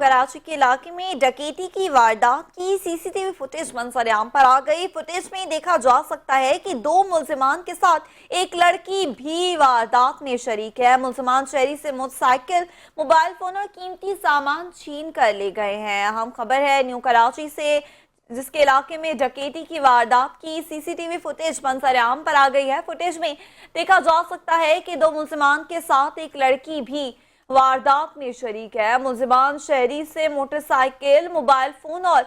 कराची के इलाके में डकैती की वारदात की सीसीटीवी फुटेज मंजर-ए-आम पर आ गई। फुटेज में देखा जा सकता है कि दो मुल्जिमान के साथ एक लड़की भी वारदात में शरीक है। मुल्जिमान शहरी से मोटरसाइकिल, मोबाइल फोन और कीमती सामान छीन कर ले गए हैं। अहम खबर है न्यू कराची से, जिसके इलाके में डकैती की वारदात की सीसीटीवी फुटेज मंजर-ए-आम पर आ गई है। फुटेज में देखा जा सकता है कि दो मुल्जिमान के साथ एक लड़की भी वारदात में शरीक है। मुल्जिमान शहरी से मोटरसाइकिल, मोबाइल फोन और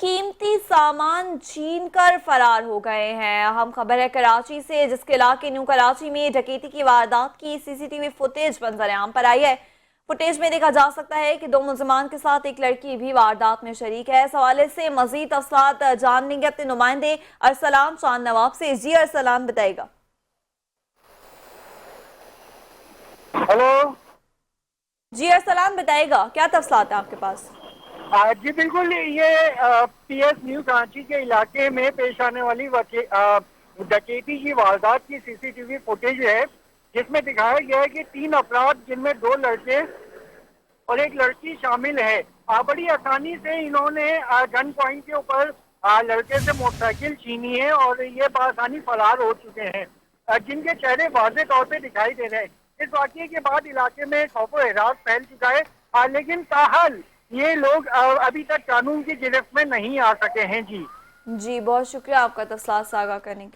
कीमती सामान छीन कर फरार हो गए हैं। अहम खबर है कराची से, जिसके इलाके न्यू कराची में डकैती की वारदात की सीसीटीवी फुटेज मंजर-ए-आम पर आई है। फुटेज में देखा जा सकता है कि दो मुल्जिमान के साथ एक लड़की भी वारदात में शरीक है। इस हवाले से मजीद तफसीलात जान लेंगे अपने नुमाइंदे अरसलान चांद नवाब से। जी अरसलान, बताइएगा। हेलो जी अरसलान, बताइएगा क्या तफसीलात है आपके पास। जी बिल्कुल, ये पीएस न्यू कराची के इलाके में पेश आने वाली डकैती की वारदात की सीसीटीवी फुटेज है, जिसमें दिखाया गया है कि तीन अफराद, जिनमें दो लड़के और एक लड़की शामिल है, बड़ी आसानी से इन्होंने गन पॉइंट के ऊपर लड़के से मोटरसाइकिल छीनी है और ये बआसानी फरार हो चुके हैं, जिनके चेहरे वाज़े तौर पे दिखाई दे रहे हैं। इस वाकये के बाद इलाके में खौफ व हिरास फैल चुका है, लेकिन ताहल ये लोग अभी तक कानून की गिरफ्त में नहीं आ सके हैं। जी जी, बहुत शुक्रिया आपका तफसीलात साझा करने के लिए।